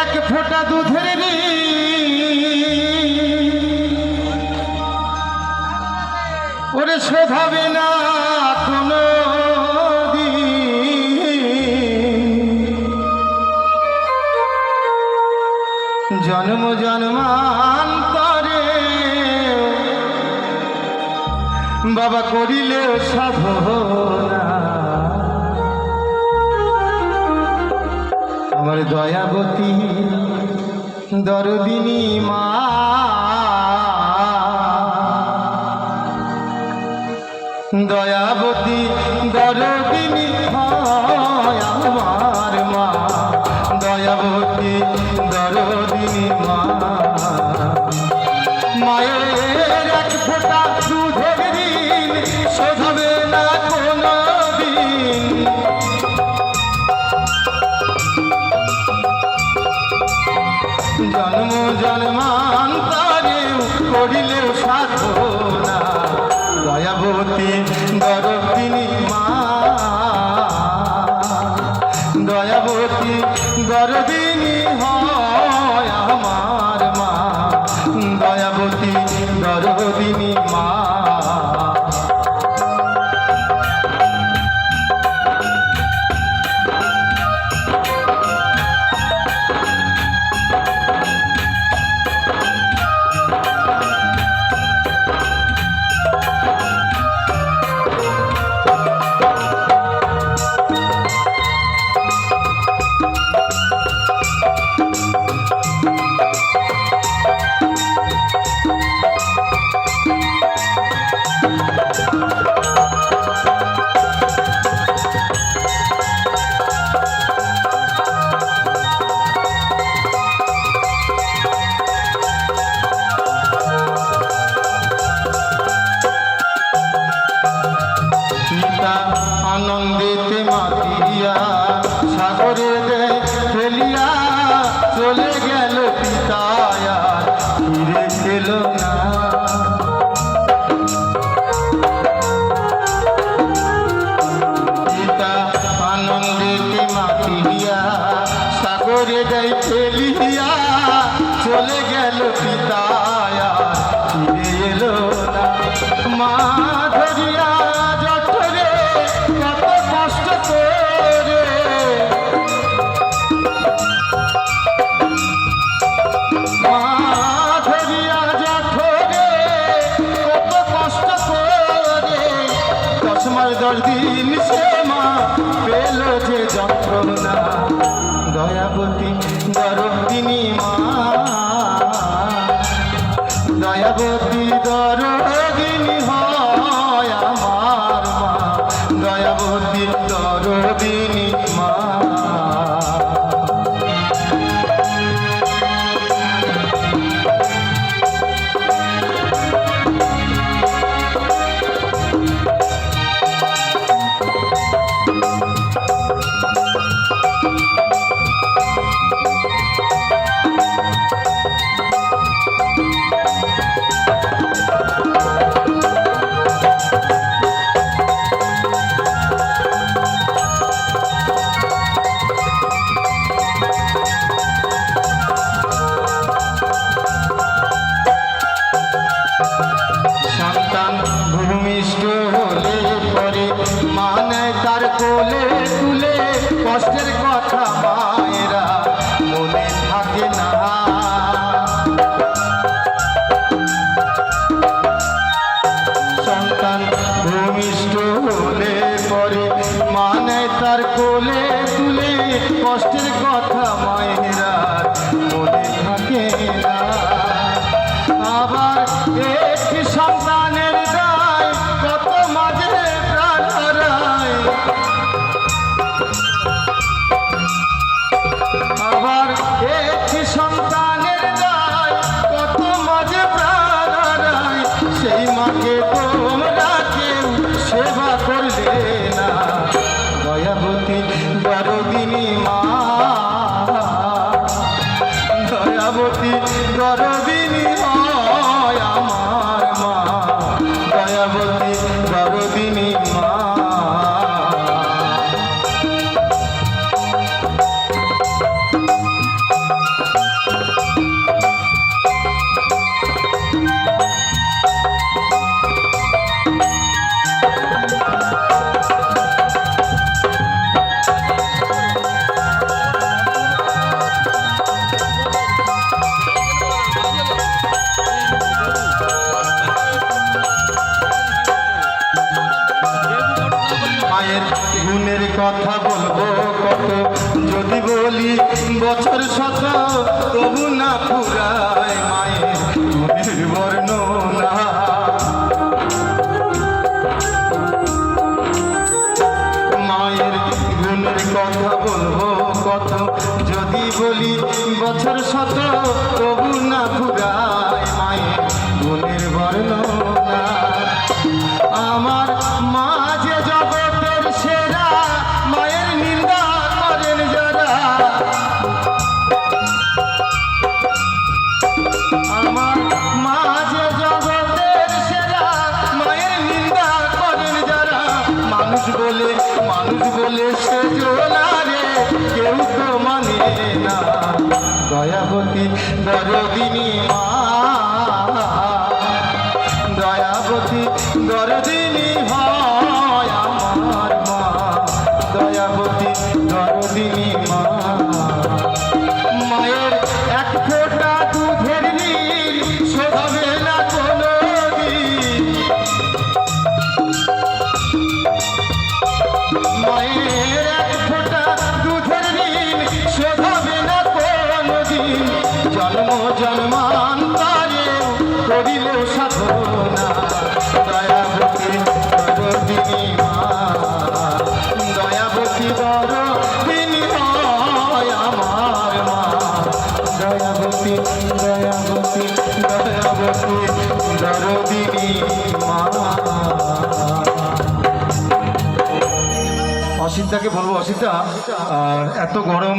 এক ফোঁটা দুধের ঋণ ওরে শোধাবে না কোনো দিন। জন্ম জন্মান্তরে বাবা করিলেও সাধনা আমার দয়াবতী দরদিনী মা, দয়াবতী দরদিনী হয় আমার মা, দয়াবতী দরদিনী মা। মায়ের এক ফোঁটা দুধের ঋণ শোধাবে না কোনো দিন। জন্ম জন্মান্তরে করিলেও সাধনা দয়াবতী দরদিনী মা, দয়াবতী দরদিনী হয় আমার মা, দয়াবতী দরদিনী মা। আনন্দিতে মাতিয়া সাগরে দেয় ফেলিয়া চলে গেল পিতায়া ফিরে এলো না। পিতা আনন্দিতে মাতিয়া সাগরে দেয় ফেলিয়া চলে গেল পিতায়া ফিরে এলো না। মা ধরিয়া জঠরে কত কষ্ট করে, মা ধরিয়া জঠরে কত কষ্ট করে 10 মাস 10 দিন সে মা পেল যে যন্ত্রণা। দয়াবতী দরদিনী মা, দয়াবতী দরদিনী হয় আমার মা, দয়াবতী দরদিনী মা। সন্তান ভূমিষ্ঠ হলে পরে মা নেয় তার কোলে তুলে, কষ্টের কথা মায়েরা মনে থাকে না। সন্তান ভূমিষ্ঠ হলে পরে মা নেয় তার কোলে তুলে, কষ্টের কথা মায়েরা মনে থাকে না। আবার একটি সন্তানের দায় কত মাঝে প্রাণ হারায়, আবার একটি সন্তানের দায় কত মাঝে প্রাণ হারায়। সেই মাকে তোমরা কেউ সেবা করলে না। দয়াবতী দরদিনী মা, দয়াবতী দরদিনী হয় আমার মা, দয়াবতী দরদিনী মা। বছর শত তবু না ফুরায় মায়ের গুণের বর্ণনা। মায়ের গুণের কথা বলবো কত, যদি বলি বছর শত তবু না ফুরায় মায়ের গুণের বর্ণনা। আমার মা যে জগতের সেরা, মায়ের নিন্দা করেন যারা। আমার মা যে জগতের সেরা, মায়ের নিন্দা করেন যারা। মানুষ বলে সেজনা রে, কেউ তো মানে না। দয়াবতী দরদিনী মা, দয়াবতী দরদিনী হয় আমার মা। দয়াবতী দরদিনী মা, মায়ের এক ফোঁটা দুধের নীর শোধাবে না কোনোদিন। মায়ের এক ফোঁটা দুধের ঋণ শোধাবে না কোনোদিন। জন্ম জন্মান্তরে করিল সাধনা। দয়াবতী দরদিনী মা, দয়াবতী দরদিনী হয় আমার মা। দয়াবতী দয়াবতী দয়াবতী দরদিনী মা। অসিতাকে বলবো, অসিতা আর এত গরম